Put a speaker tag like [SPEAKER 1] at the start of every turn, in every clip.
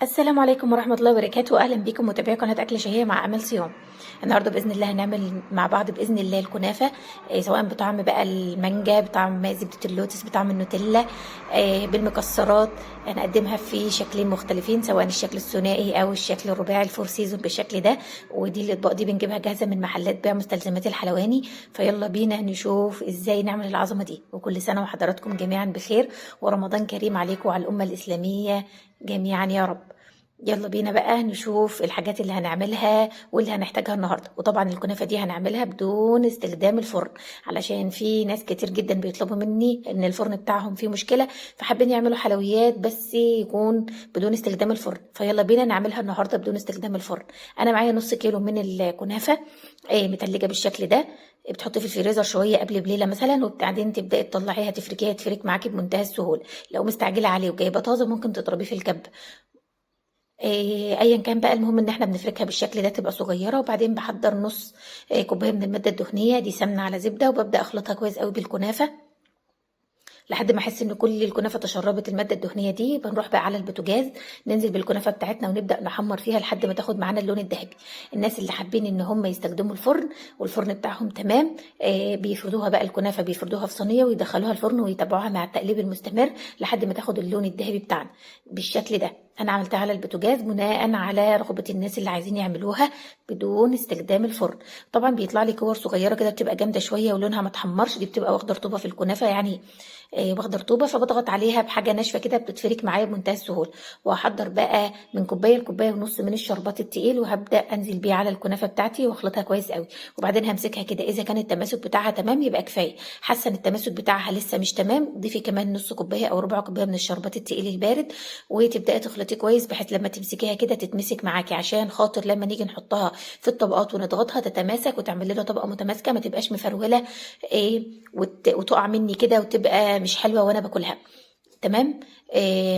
[SPEAKER 1] السلام عليكم ورحمة الله وبركاته. أهلا بكم متابعي قناة أكل شهية مع أمل صيام. النهاردة بإذن الله هنعمل مع بعض بإذن الله الكنافة، سواء بطعم بقى المانجا، بطعم زبدة اللوتس، بطعم النوتيلا، بالمكسرات. هنقدمها في شكلين مختلفين، سواء الشكل الثنائي أو الشكل الرباعي الفور سيزون بالشكل ده. ودي الأطباق دي بنجيبها جاهزة من محلات بيع مستلزمات الحلواني. فيلا بينا نشوف إزاي نعمل العظمة دي، وكل سنة وحضراتكم جميعا بخير، ورمضان كريم عليكم وعلى الأمة الإسلامية جميعا يا رب. يلا بينا بقى نشوف الحاجات اللي هنعملها واللي هنحتاجها النهارده. وطبعا الكنافه دي هنعملها بدون استخدام الفرن، علشان في ناس كتير جدا بيطلبوا مني ان الفرن بتاعهم فيه مشكله، فحابين يعملوا حلويات بس يكون بدون استخدام الفرن. فيلا بينا نعملها النهارده بدون استخدام الفرن. انا معايا نص كيلو من الكنافه متلجه بالشكل ده. بتحطي في الفريزر شويه قبل بليله مثلا، وبعدين تبداي تطلعيها تفركيها، تفرك معاكي بمنتهى السهوله. لو مستعجله عليه وجايبه طازه ممكن تضربيه في الكب. ايا كان بقى، المهم ان احنا بنفركها بالشكل ده تبقى صغيره. وبعدين بحضر نص كوبايه من الماده الدهنيه دي، سمنه على زبده، وببدا اخلطها كويس قوي بالكنافه لحد ما احس ان كل الكنافه تشربت الماده الدهنيه دي. بنروح بقى على البوتاجاز، ننزل بالكنافه بتاعتنا ونبدا نحمر فيها لحد ما تاخد معانا اللون الذهبي. الناس اللي حابين ان هم يستخدموا الفرن والفرن بتاعهم تمام، بيفردوها بقى الكنافه، بيفردوها في صينيه ويدخلوها الفرن ويتابعوها مع التقليب المستمر لحد ما تاخد اللون الذهبي بتاعنا بالشكل ده. انا عملتها على البوتاجاز بناء على رغبه الناس اللي عايزين يعملوها بدون استخدام الفرن. طبعا بيطلع لي كور صغيره كده، بتبقى جامده شويه ولونها ما اتحمرش، دي بتبقى واخده رطوبه في الكنافه يعني، واخده رطوبه. فبضغط عليها بحاجه ناشفه كده بتتفرك معايا بمنتهى السهوله. وهحضر بقى من كوبايه لكوبايه ونص من الشربات التقيل، وهبدا انزل بيه على الكنافه بتاعتي واخلطها كويس قوي. وبعدين همسكها كده، اذا كان التماسك بتاعها تمام يبقى كفايه. حاسه ان التماسك بتاعها لسه مش تمام، ضيفي كمان نص كوبايه او ربع كوبايه من الشربات التقيل البارد، وتبداي تخلطي كويس بحيث لما تمسكيها كده تتمسك معاكي، عشان خاطر لما نيجي نحطها في الطبقات ونضغطها تتماسك وتعمل لنا طبقه متماسكه، ما تبقاش مفروله وتقع مني كده وتبقى مش حلوه وانا باكلها. تمام.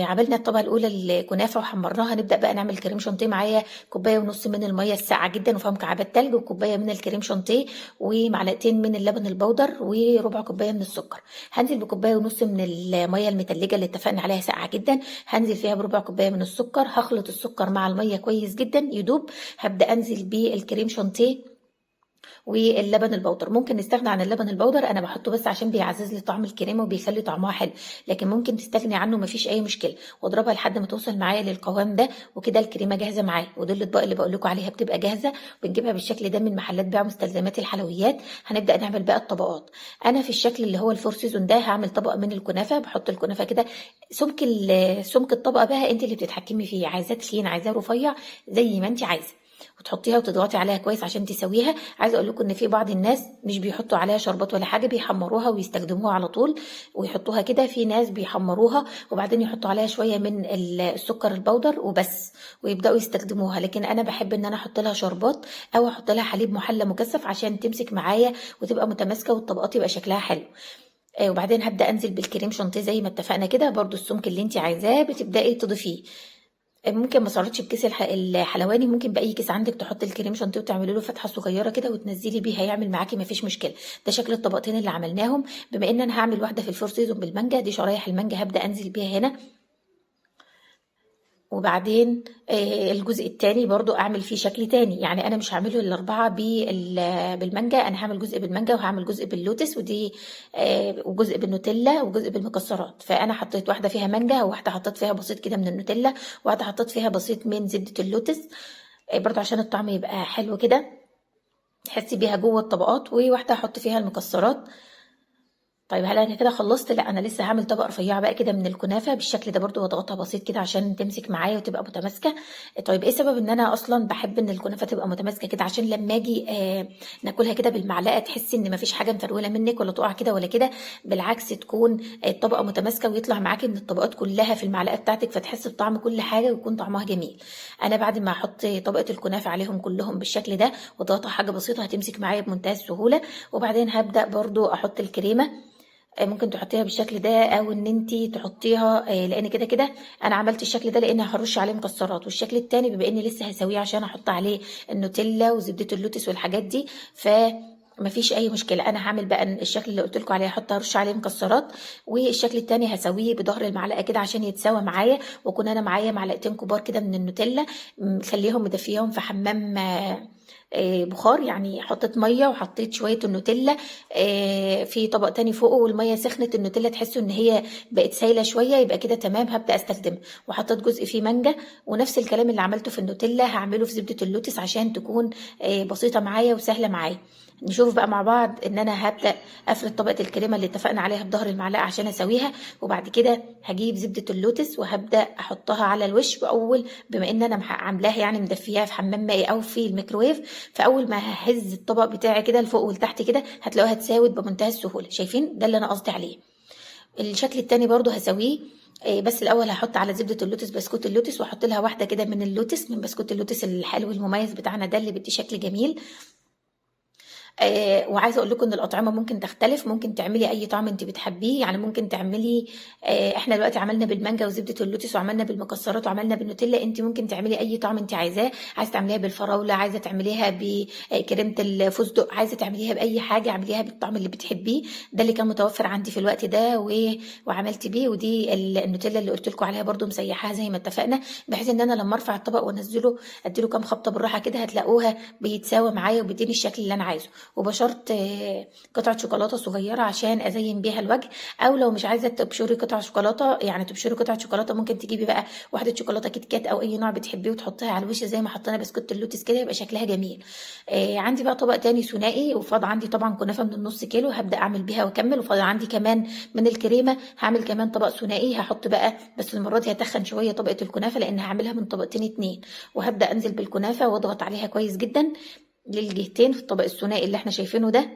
[SPEAKER 1] عملنا الطبقه الاولى الكنافه وحمرناها. نبدا بقى نعمل كريم شانتيه. معايا كوبايه ونص من الميه الساقعه جدا وفيها مكعبات تلج، وكوبايه من الكريم شانتيه، ومعلقتين من اللبن البودر، وربع كوبايه من السكر. هنزل بكوبايه ونص من الميه المتلجه اللي اتفقنا عليها ساقعه جدا، هنزل فيها بربع كوبايه من السكر. هخلط السكر مع الميه كويس جدا يدوب. هبدا انزل بالكريم شانتيه واللبن البودر. ممكن نستغنى عن اللبن البودر، انا بحطه بس عشان بيعزز لي طعم الكريمه وبيخلي طعمها حلو، لكن ممكن تستغني عنه مفيش اي مشكله. واضربها لحد ما توصل معايا للقوام ده، وكده الكريمه جاهزه معايا. ودول الاطباق اللي بقول لكم عليها بتبقى جاهزه، بنجيبها بالشكل ده من محلات بيع مستلزمات الحلويات. هنبدا نعمل بقى الطبقات. انا في الشكل اللي هو الفور سيزون ده هعمل طبقه من الكنافه. بحط الكنافه كده، سمك الطبقه بقى انت اللي بتتحكمي فيه، عايزاه تخين عايزاه رفيع زي ما انت عايزه، وتحطيها وتضغطي عليها كويس عشان تسويها. عايزه اقول لكم ان في بعض الناس مش بيحطوا عليها شربات ولا حاجه، بيحمروها ويستخدموها على طول ويحطوها كده. في ناس بيحمروها وبعدين يحطوا عليها شويه من السكر البودر وبس ويبداوا يستخدموها، لكن انا بحب ان انا احط لها شربات او احط لها حليب محلى مكثف عشان تمسك معايا وتبقى متماسكه والطبقات يبقى شكلها حلو. وبعدين هبدا انزل بالكريم شانتيه زي ما اتفقنا كده، برضو السمك اللي انت عايزاه بتبداي تضيفيه. ممكن ما صارتش بكيس الحلواني، ممكن باي كيس عندك تحط الكريم شانتيه وتعملي له فتحه صغيره كده وتنزلي بيه، هيعمل معاكي ما فيش مشكله. ده شكل الطبقتين اللي عملناهم. بما ان انا هعمل واحده في الفور سيزون بالمانجا، دي شرايح المانجا هبدا انزل بيها هنا. وبعدين الجزء التاني برضو اعمل فيه شكل تاني، يعني انا مش هعمله الاربعه بالمانجا، انا هعمل جزء بالمانجا وهعمل جزء باللوتس ودي وجزء بالنوتيلا وجزء بالمكسرات. فانا حطيت واحده فيها مانجا، وواحده حطيت فيها بسيط كده من النوتيلا، وواحده حطيت فيها بسيط من زبده اللوتس، برضو عشان الطعم يبقى حلو كده تحسي بيها جوه الطبقات، وواحده هحط فيها المكسرات. طيب هل انا كده خلصت؟ لا، انا لسه هعمل طبقه رفيعه بقى كده من الكنافه بالشكل ده برضو، واضغطها بسيط كده عشان تمسك معايا وتبقى متماسكه. طيب ايه سبب ان انا اصلا بحب ان الكنافه تبقى متماسكه كده؟ عشان لما اجي ناكلها كده بالمعلقه تحسي ان مفيش حاجه مفروله منك ولا تقع كده ولا كده، بالعكس تكون الطبقه متماسكه ويطلع معاكي من الطبقات كلها في المعلقه بتاعتك، فتحسي بطعم كل حاجه ويكون طعمها جميل. انا بعد ما احط طبقه الكنافه عليهم كلهم بالشكل ده واضغطها حاجه بسيطه هتمسك معايا بمنتهى السهوله. وبعدين هبدا برضو احط الكريمه. ممكن تحطيها بالشكل ده او ان انتي تحطيها لان كده كده انا عملت الشكل ده لان هرش عليه مكسرات، والشكل التاني بما اني لسه هسويه عشان احط عليه النوتيلا وزبدة اللوتس والحاجات دي، ف مفيش اي مشكله. انا هعمل بقى الشكل اللي قلت لكم عليه، هحط هرش عليه مكسرات، والشكل التاني هسويه بظهر المعلقه كده عشان يتساوى معايا، واكون انا معايا معلقتين كبار كده من النوتيلا، مخليهم مدفيهم في حمام بخار. يعني حطيت ميه وحطيت شويه النوتيلا في طبق تاني فوقه، والميه سخنت، النوتيلا تحسوا ان هي بقت سايله شويه، يبقى كده تمام، هبدا استخدمها. وحطيت جزء فيه مانجا، ونفس الكلام اللي عملته في النوتيلا هعمله في زبده اللوتس عشان تكون بسيطه معايا وسهله معايا. نشوف بقى مع بعض ان انا هبدا افرد طبقه الكريمه اللي اتفقنا عليها بظهر المعلقه عشان اسويها، وبعد كده هجيب زبده اللوتس وهبدا احطها على الوش. واول بما ان انا عاملاها يعني مدفياها في حمام مائي او في الميكروويف، فاول ما ههز الطبق بتاعي كده لفوق ولتحت كده هتلاقوها اتساوت بمنتهى السهوله. شايفين ده اللي انا قصدي عليه. الشكل التاني برضو هسويه، بس الاول هحط على زبده اللوتس بسكوت اللوتس، واحط لها واحده كده من اللوتس، من بسكوت اللوتس الحلو المميز بتاعنا ده اللي بيدي شكل جميل. وعايزه اقول لكم ان الاطعمه ممكن تختلف، ممكن تعملي اي طعم انت بتحبيه. يعني ممكن تعملي احنا دلوقتي عملنا بالمانجا وزبده اللوتس، وعملنا بالمكسرات، وعملنا بالنوتيلا. انت ممكن تعملي اي طعم انت عايزاه، عايزه تعمليها بالفراوله، عايزه تعمليها بكريمه الفستق، عايزه تعمليها باي حاجه، اعمليها بالطعم اللي بتحبيه. ده اللي كان متوفر عندي في الوقت ده وعملت بيه. ودي النوتيلا اللي قلت لكم عليها برده مسيحاها زي ما اتفقنا، بحيث ان انا لما ارفع الطبق وانزله اديله كام خبطه بالراحه كده هتلاقوها بيتساوى معايا وبيديني الشكل اللي انا عايزه. وبشرت قطعة شوكولاتة صغيرة عشان أزين بيها الوجه. أو لو مش عايزة تبشري قطعة شوكولاتة، يعني تبشري قطعة شوكولاتة، ممكن تجيبي بقى واحدة شوكولاتة كيت كات أو أي نوع بتحبيه وتحطيها على الوش زي ما حطينا بسكوت اللوتس كده، يبقى شكلها جميل. عندي بقى طبق تاني ثنائي، وفاض عندي طبعا كنافة من النص كيلو هبدأ أعمل بيها وأكمل. وفاض عندي كمان من الكريمة، هعمل كمان طبق ثنائي. هحط بقى بس المرة دي هتخن شوية طبقة الكنافة لأن هعملها من طبقتين اتنين، وهبدأ أنزل بالكنافة وأضغط عليها كويس جدا للجهتين في الطبق الثنائي اللي احنا شايفينه ده.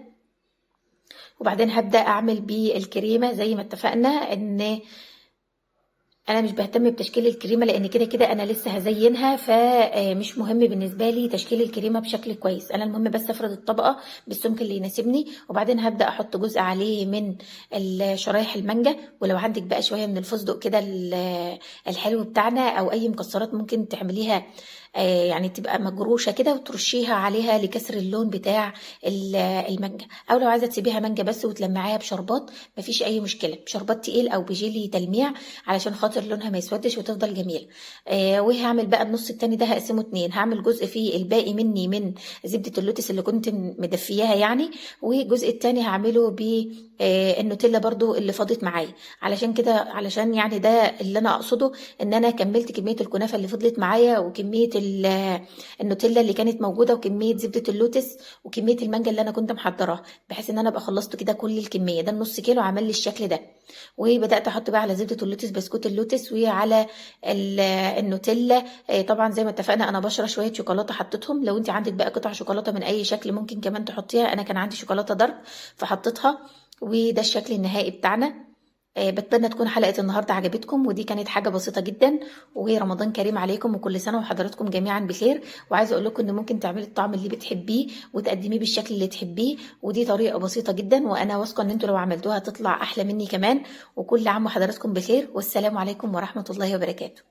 [SPEAKER 1] وبعدين هبدأ أعمل بيه الكريمة زي ما اتفقنا ان انا مش بهتم بتشكيل الكريمه لان كده كده انا لسه هزينها، فمش مهم بالنسبه لي تشكيل الكريمه بشكل كويس. انا المهم بس افرد الطبقه بالسمك اللي يناسبني، وبعدين هبدا احط جزء عليه من شرايح المانجا. ولو عندك بقى شويه من الفستق كده الحلو بتاعنا، او اي مكسرات ممكن تعمليها يعني تبقى مجروشه كده وترشيها عليها لكسر اللون بتاع المانجا. او لو عايزه تسيبيها مانجا بس وتلمعيها بشربات مفيش اي مشكله، بشربات تقيل او بجيلي تلميع علشان خاطر لونها ما يسودش وتفضل جميله. وهعمل بقى النص التاني ده هقسمه اتنين، هعمل جزء فيه الباقي مني من زبده اللوتس اللي كنت مدفياها يعني، والجزء التاني هعمله بالنوتيلا برضو اللي فاضت معايا. علشان كده، علشان يعني ده اللي انا اقصده، ان انا كملت كميه الكنافه اللي فضلت معايا، وكميه النوتيلا اللي كانت موجوده، وكميه زبده اللوتس، وكميه المانجا اللي انا كنت محضراها، بحيث ان انا ابقى خلصت كده كل الكميه. ده النص كيلو عمل لي الشكل ده. وبدات احط بقى على زبده اللوتس بسكوت اللوتس، وعلى النوتيلا طبعا زي ما اتفقنا انا بشره شويه شوكولاته حطيتهم. لو انت عندك بقى قطع شوكولاته من اي شكل ممكن كمان تحطيها، انا كان عندي شوكولاته دارك فحطيتها. وده الشكل النهائي بتاعنا. بتمنى تكون حلقة النهاردة عجبتكم، ودي كانت حاجة بسيطة جدا. ورمضان كريم عليكم، وكل سنة وحضراتكم جميعا بخير. وعايزة اقول لكم ان ممكن تعملي الطعم اللي بتحبيه وتقدميه بالشكل اللي تحبيه، ودي طريقة بسيطة جدا، وانا واثقة ان انتوا لو عملتوها تطلع احلى مني كمان. وكل عام وحضراتكم بخير، والسلام عليكم ورحمة الله وبركاته.